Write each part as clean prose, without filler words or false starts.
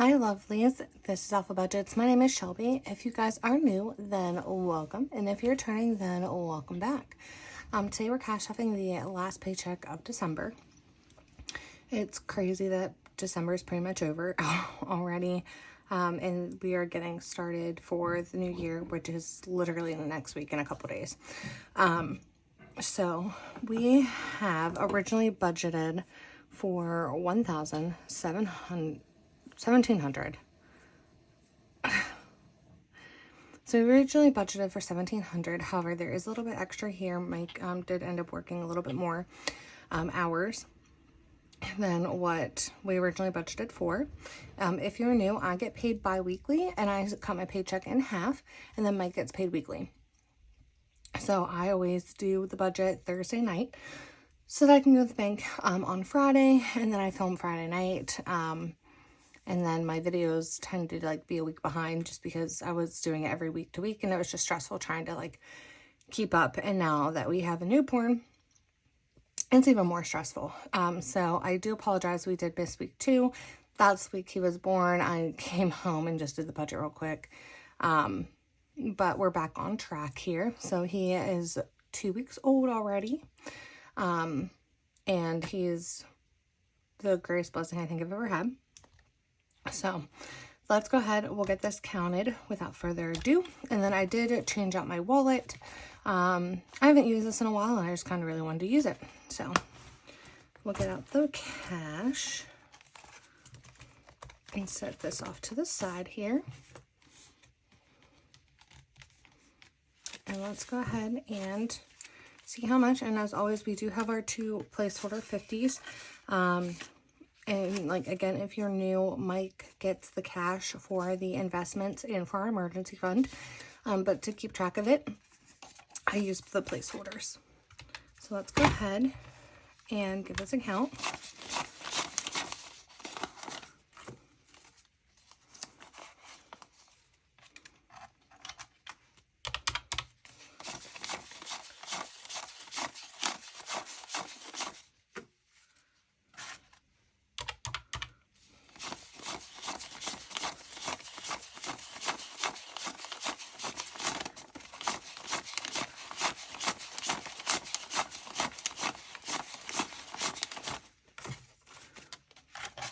Hi lovelies, this is Alpha Budgets. My name is Shelby. If you guys are new, then welcome. And if you're returning, then welcome back. Today we're cash stuffing the last paycheck of December. It's crazy that December is pretty much over already. And we are getting started for the new year, which is literally the next week in a couple days. So we have originally budgeted for $1,700. So we originally budgeted for $1,700. However, there is a little bit extra here. Mike did end up working a little bit more hours than what we originally budgeted for. If you're new, I get paid bi-weekly and I cut my paycheck in half, and then Mike gets paid weekly. So I always do the budget Thursday night so that I can go to the bank on Friday, and then I film Friday night. And then my videos tend to like be a week behind just because I was doing it every week to week, and it was just stressful trying to like keep up. And now that we have a newborn, it's even more stressful. So I do apologize. We did miss week 2. That's the week he was born. I came home and just did the budget real quick. But we're back on track here. So he is 2 weeks old already. And he's the greatest blessing I think I've ever had. So let's go ahead. We'll get this counted without further ado. And then I did change out my wallet. I haven't used this in a while, and I just kind of really wanted to use it. So we'll get out the cash and set this off to the side here. And let's go ahead and see how much. And as always, we do have our 2 placeholder 50s. And like, again, if you're new, Mike gets the cash for the investments and for our emergency fund. But to keep track of it, I use the placeholders. So let's go ahead and give this a count.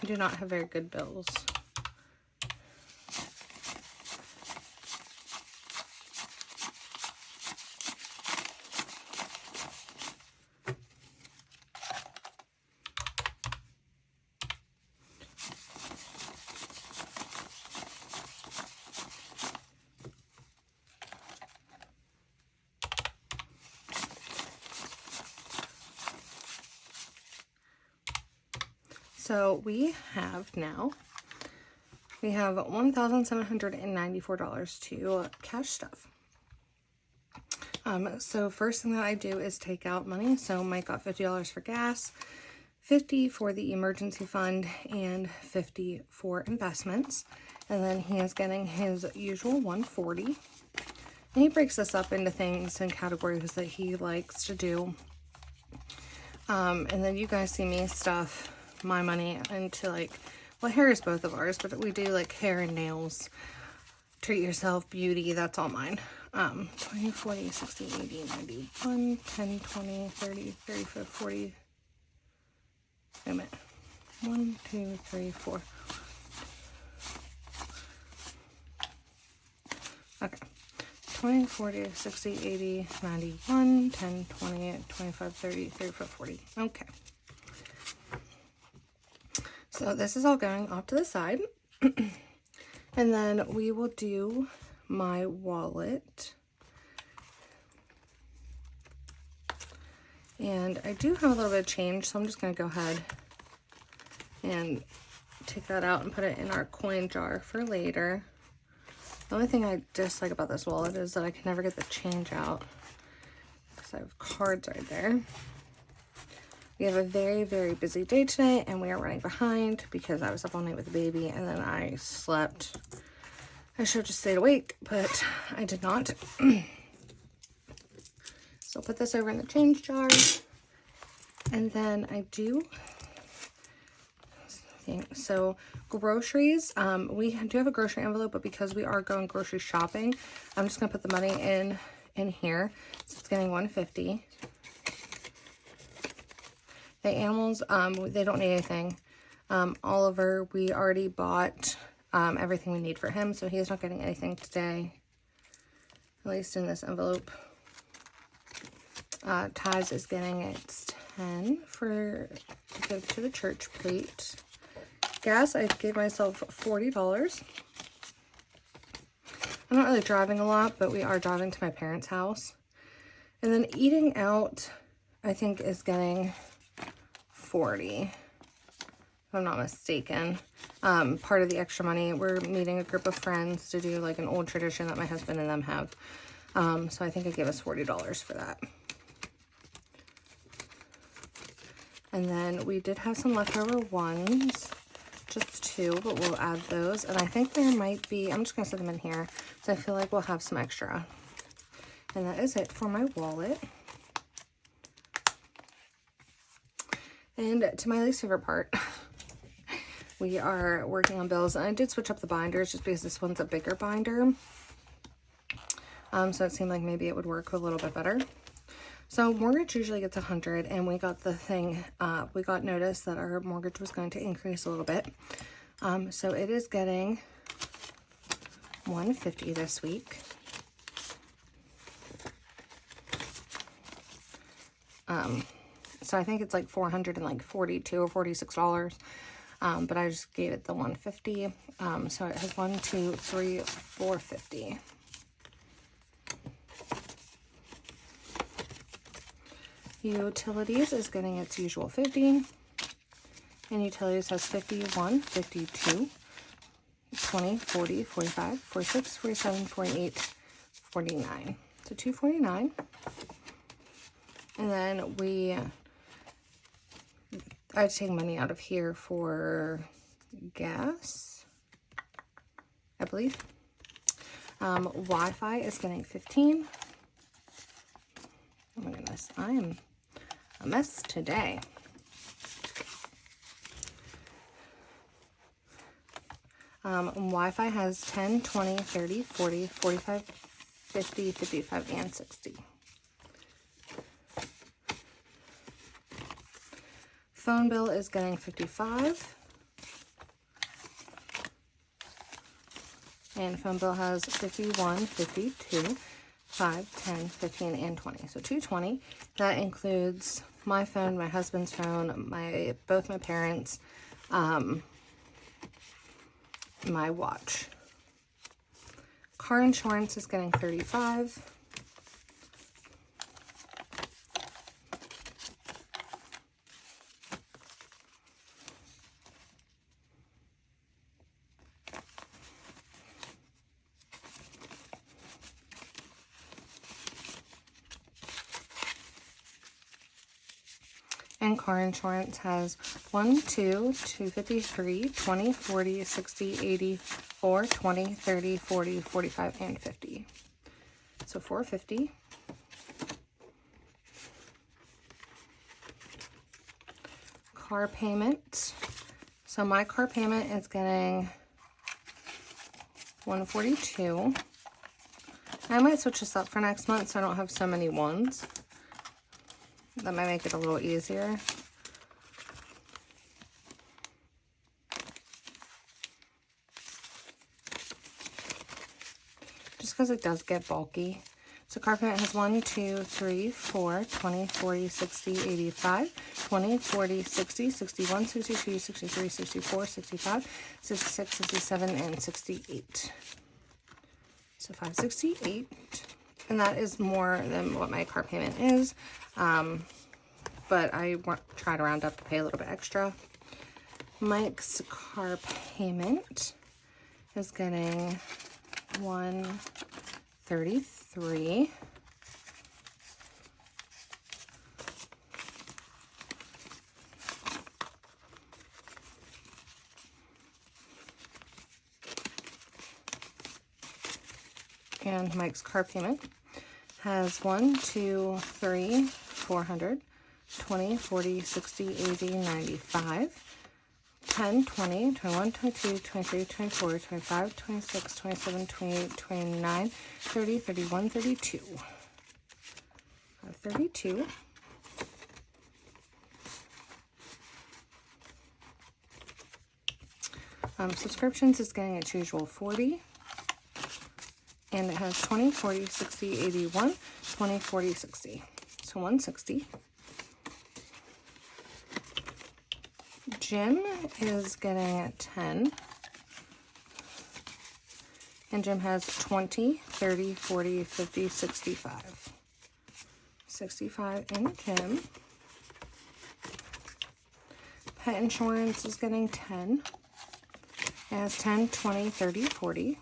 I do not have very good bills. So we have $1,794 to cash stuff. So first thing that I do is take out money. So Mike got $50 for gas, $50 for the emergency fund, and $50 for investments. And then he is getting his usual $140. And he breaks this up into things and categories that he likes to do. And then you guys see me stuff my money into like, well, hair is both of ours, but we do like hair and nails, treat yourself, beauty, that's all mine. 20, 40, 60, 80, 91, 10, 20, 30, 35, 40, wait a minute, 1, 2, 3, 4, okay, 20, 40, 60, 80, 91, 10, 20, 25, 30, 35, 40, okay. So this is all going off to the side. And then we will do my wallet. And I do have a little bit of change, so I'm just going to go ahead and take that out and put it in our coin jar for later. The only thing I dislike about this wallet is that I can never get the change out because I have cards right there. We have a very, very busy day today, and we are running behind because I was up all night with the baby, and then I slept. I should have just stayed awake, but I did not. So I'll put this over in the change jar. And then I do think. So groceries, we do have a grocery envelope, but because we are going grocery shopping, I'm just gonna put the money in here. So it's getting $150. The animals, they don't need anything. Oliver, we already bought everything we need for him, so he's not getting anything today, at least in this envelope. Taz is getting its 10 for to give to the church plate. Gas, I gave myself $40. I'm not really driving a lot, but we are driving to my parents' house. And then eating out, I think, is getting $40, if I'm not mistaken. Part of the extra money, we're meeting a group of friends to do like an old tradition that my husband and them have. So I think I gave us $40 for that. And then we did have some leftover ones, just 2, but we'll add those. And I think there might be, I'm just going to set them in here, so I feel like we'll have some extra. And that is it for my wallet. And to my least favorite part, we are working on bills. And I did switch up the binders just because this one's a bigger binder. So it seemed like maybe it would work a little bit better. So mortgage usually gets 100, and we got the thing, we got notice that our mortgage was going to increase a little bit. So it is getting $150 this week. So I think it's like $442 or $46. But I just gave it the $150. So it has 1, 2, 3, $450. Utilities is getting its usual 50, and utilities has 51, 52, 20, 40, 45, 46, 47, 48, 49. So $249. And then I take money out of here for gas, I believe. Wi-Fi is getting 15. Oh my goodness, I am a mess today. Wi-Fi has 10, 20, 30, 40, 45, 50, 55, and 60. Phone bill is getting 55. And phone bill has 51, 52, 5, 10, 15, and 20. So $220. That includes my phone, my husband's phone, both my parents, my watch. Car insurance is getting 35. And car insurance has 1, 2, 253, 20, 40, 60, 80, 4, 20, 30, 40, 45, and 50. So $450. Car payment. So my car payment is getting $142. I might switch this up for next month so I don't have so many ones. That might make it a little easier. Just because it does get bulky. So car payment has 1, 2, 3, 4, 20, 40, 60, 85, 20, 40, 60, 61, 62, 63, 64, 65, 66, 67, and 68. So $568. And that is more than what my car payment is. But I try to round up to pay a little bit extra. Mike's car payment is getting $133. And Mike's car payment has 1, 2, 3, 400, 20, 40, 60, 80, 95, 10, 20, 21, 22, 23, 24, 25, 26, 27, 28, 29, 30, 31, 32. 32. Subscriptions is getting its usual 40. And it has 20, 40, 60, 81, 20, 40, 60. So 160. Gym is getting at 10. And Gym has 20, 30, 40, 50, 65. 65 in Gym. Pet insurance is getting 10. It has 10, 20, 30, 40.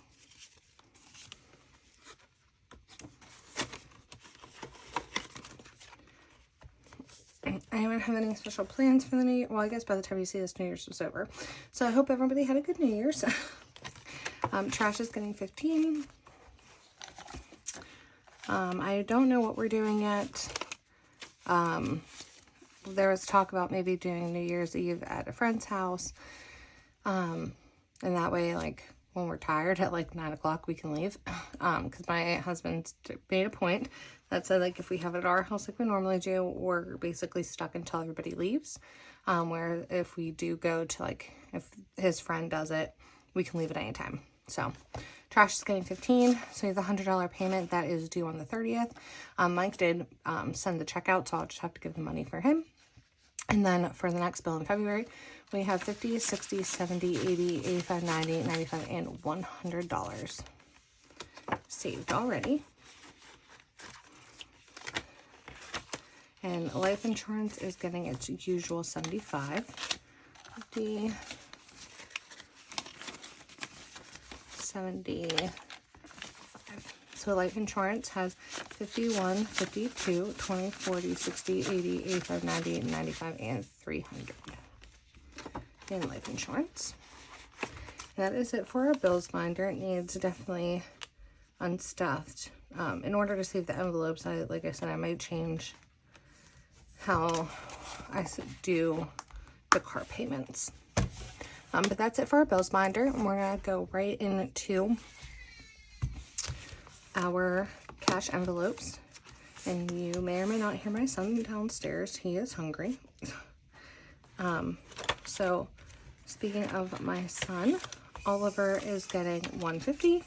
Anyone have any special plans for the New Year? Well, I guess by the time you see this, New Year's was over. So I hope everybody had a good New Year's. Trash is getting 15. I don't know what we're doing yet. There was talk about maybe doing New Year's Eve at a friend's house. And that way, like, when we're tired at like 9 o'clock, we can leave. Because my husband made a point that said, like, if we have it at our house like we normally do, we're basically stuck until everybody leaves. Where if we do go to, like, if his friend does it, we can leave at any time. So trash is getting 15. So we have the $100 payment that is due on the 30th. Mike did send the check out, so I'll just have to give the money for him. And then for the next bill in February, we have 50, 60, 70, 80, 85, 90, 95, and $100 saved already. And life insurance is getting its usual 75. 50, 75. So life insurance has 51, 52, 20, 40, 60, 80, 85, 90, 95, and 300 in life insurance. And that is it for our bills binder. It needs definitely unstuffed. In order to save the envelopes, like I said, I might change how I do the car payments. But that's it for our bills binder. And we're going to go right into our cash envelopes. And you may or may not hear my son downstairs. He is hungry. So speaking of my son, Oliver is getting $150.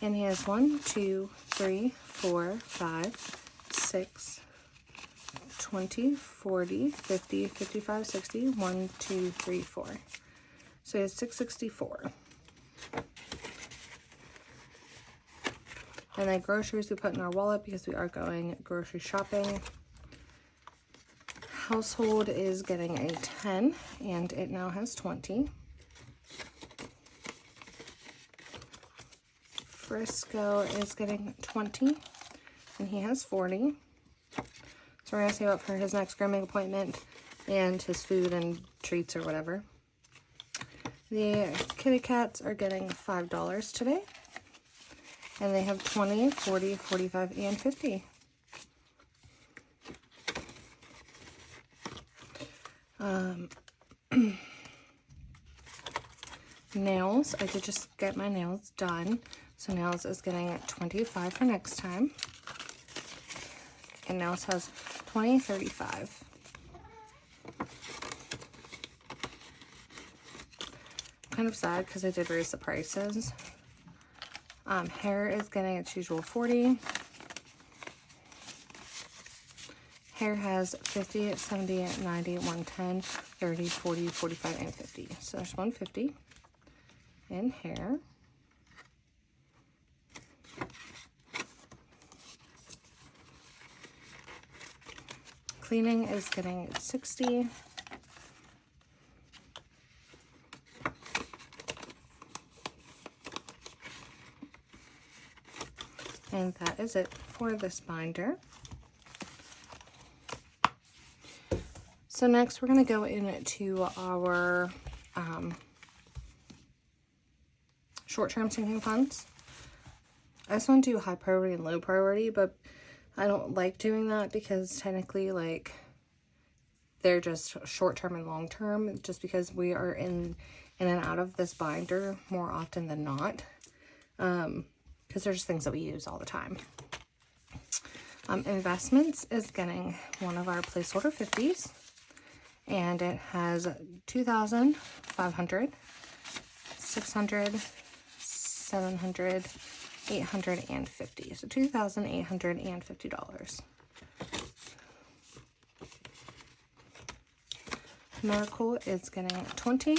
And he has 1, 2, 3, 4, 5, 6, 20, 40, 50, 55, 60, 1, 2, 3, 4. So he has 664. And then groceries we put in our wallet because we are going grocery shopping. Household is getting a 10 and it now has 20. Frisco is getting 20 and he has 40. So we're going to save up for his next grooming appointment and his food and treats or whatever. The kitty cats are getting $5 today. And they have 20, 40, 45, and 50. Nails, I did just get my nails done. So nails is getting 25 for next time. And nails has 20, 35. Kind of sad because I did raise the prices. Hair is getting its usual 40. Hair has 50, 70, 90, 110, 30, 40, 45, and 50. So there's 150 in hair. Cleaning is getting 60. And that is it for this binder. So next we're going to go into our short-term sinking funds. I just want to do high priority and low priority, but I don't like doing that because technically, like, they're just short-term and long-term, just because we are in and out of this binder more often than not. Because there's things that we use all the time. Investments is getting one of our placeholder 50s, and it has 2,500, 600, 700, 850. So $2,850. Miracle is getting 20.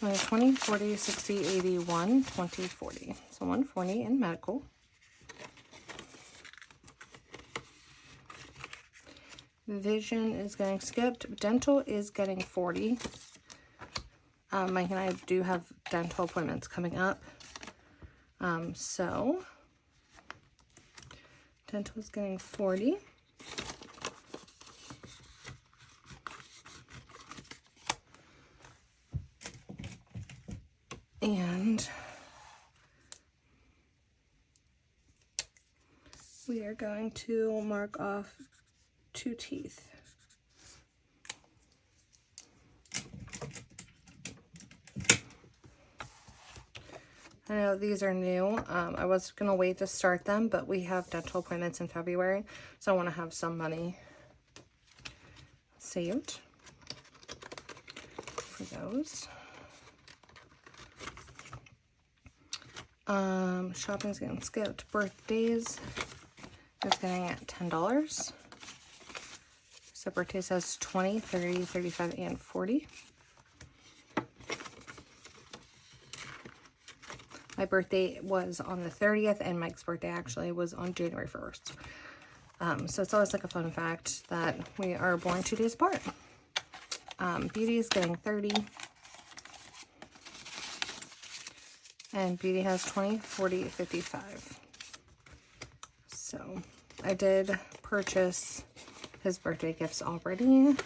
20, 40, 60, 80, 1, 20, 40. So 140 in medical. Vision is getting skipped. Dental is getting 40. Mike and I do have dental appointments coming up. So dental is getting 40. And we are going to mark off 2 teeth. I know these are new. I was going to wait to start them, but we have dental appointments in February, so I want to have some money saved for those. Shopping's getting skipped. Birthdays is getting at $10. So birthday says 20, 30, 35, and 40. My birthday was on the 30th, and Mike's birthday actually was on January 1st. So it's always like a fun fact that we are born 2 days apart. Beauty is getting 30. And Beauty has 20, 40, 55. So I did purchase his birthday gifts already.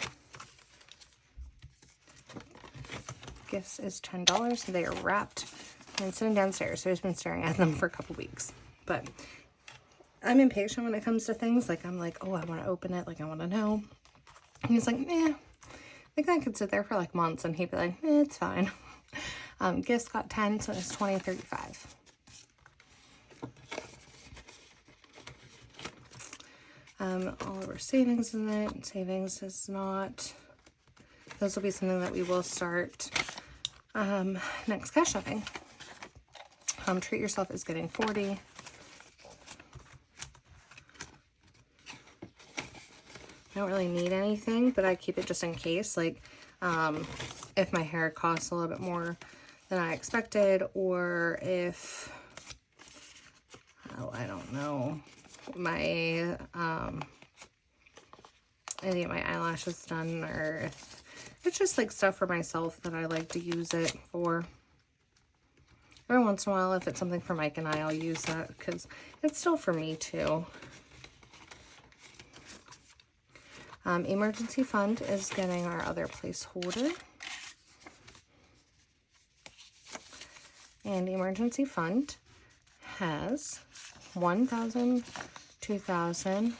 Gifts is $10. They are wrapped and sitting downstairs. So he's been staring at them for a couple weeks. But I'm impatient when it comes to things. Like, I'm like, oh, I want to open it. Like, I want to know. And he's like, eh. I think I could sit there for like months and he'd be like, eh, it's fine. Gifts got 10, so it's 20, 35. All of our savings in it. Savings is not. Those will be something that we will start next cash shopping. Treat Yourself is getting 40. I don't really need anything, but I keep it just in case. Like, if my hair costs a little bit more than I expected, or if, oh, I don't know, my, I need my eyelashes done, or if it's just like stuff for myself that I like to use it for. Every once in a while, if it's something for Mike and I, I'll use that because it's still for me too. Emergency fund is getting our other placeholder. And emergency fund has 1,000, 2,000,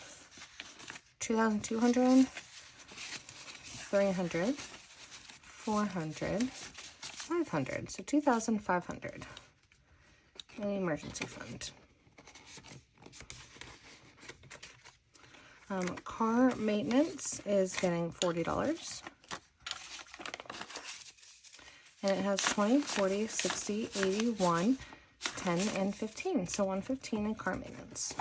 2,200, 300, 400, 500. So 2,500 in emergency fund. Car maintenance is getting $40. And it has 20, 40, 60, 81, 10, and 15. So 115 in car maintenance.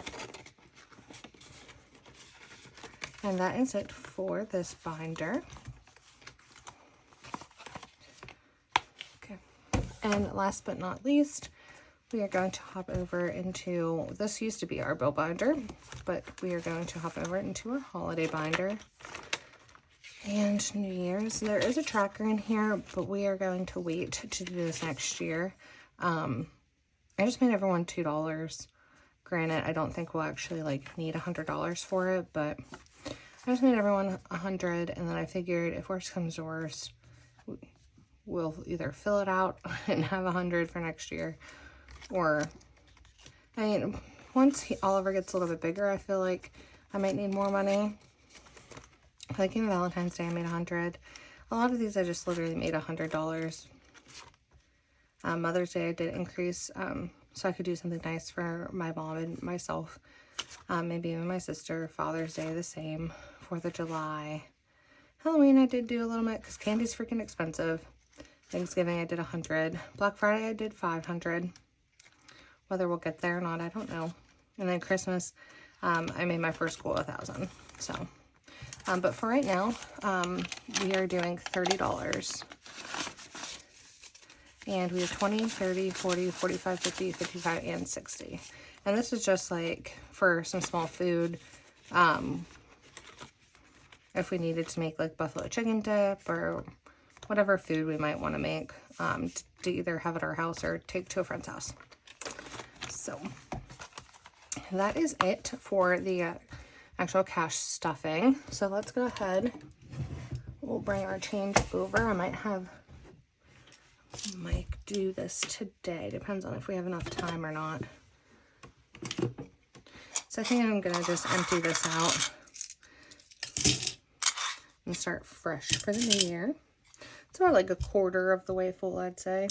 And that is it for this binder. Okay. And last but not least, we are going to hop over into, this used to be our bill binder, but we are going to hop over into our holiday binder. And New Year's. There is a tracker in here, but we are going to wait to do this next year. I just made everyone $2. Granted, I don't think we'll actually like need $100 for it, but I just made everyone $100, and then I figured if worst comes to worst, we'll either fill it out and have $100 for next year, or I mean, once Oliver gets a little bit bigger, I feel like I might need more money. Like in Valentine's Day, I made $100. A lot of these I just literally made $100. Mother's Day I did increase, so I could do something nice for my mom and myself. Maybe even my sister. Father's Day the same. 4th of July. Halloween I did do a little bit because candy's freaking expensive. Thanksgiving I did 100. Black Friday I did 500. Whether we'll get there or not, I don't know. And then Christmas, I made my first goal 1,000. So, but for right now, we are doing $30. And we have 20, 30, 40, 45, 50, 55, and 60. And this is just like for some small food. If we needed to make like buffalo chicken dip or whatever food we might want to make to either have at our house or take to a friend's house. So that is it for the actual cash stuffing. So let's go ahead. We'll bring our change over. I might have Mike do this today. Depends on if we have enough time or not. So I think I'm going to just empty this out and start fresh for the new year. It's about like a quarter of the way full, I'd say.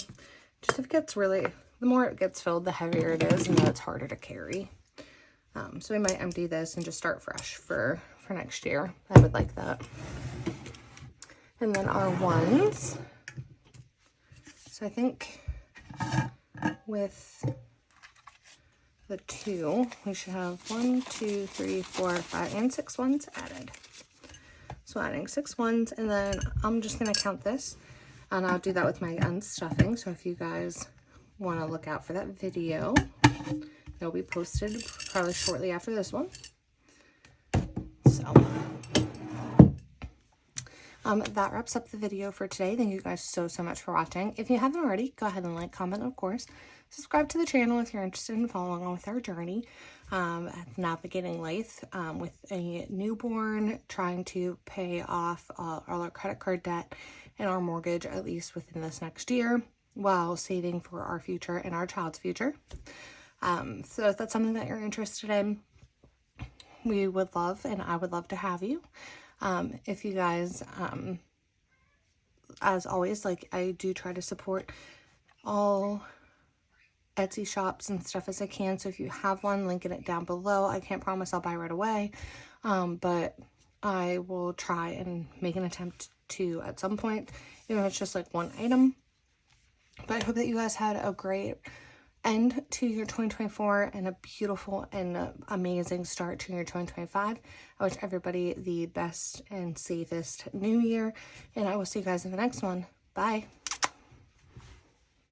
Just if it gets really, the more it gets filled, the heavier it is, and then it's harder to carry. So we might empty this and just start fresh for next year. I would like that. And then our ones. So I think with the 2, we should have 1, 2, 3, 4, 5, and 6 ones added. So adding 6 ones, and then I'm just going to count this, and I'll do that with my unstuffing. So if you guys want to look out for that video, it'll be posted probably shortly after this one. So that wraps up the video for today. Thank you guys so much for watching. If you haven't already, go ahead and like, comment, of course. Subscribe to the channel if you're interested in following on with our journey navigating life with a newborn, trying to pay off all our credit card debt and our mortgage at least within this next year, while saving for our future and our child's future. So if that's something that you're interested in, we would love, and I would love to have you. If you guys, as always, like I do try to support all Etsy shops and stuff as I can. So if you have one, linking it down below. I can't promise I'll buy right away, but I will try and make an attempt to at some point, even if it's just like one item. But I hope that you guys had a great end to your 2024 and a beautiful and amazing start to your 2025. I wish everybody the best and safest new year, and I will see you guys in the next one. Bye.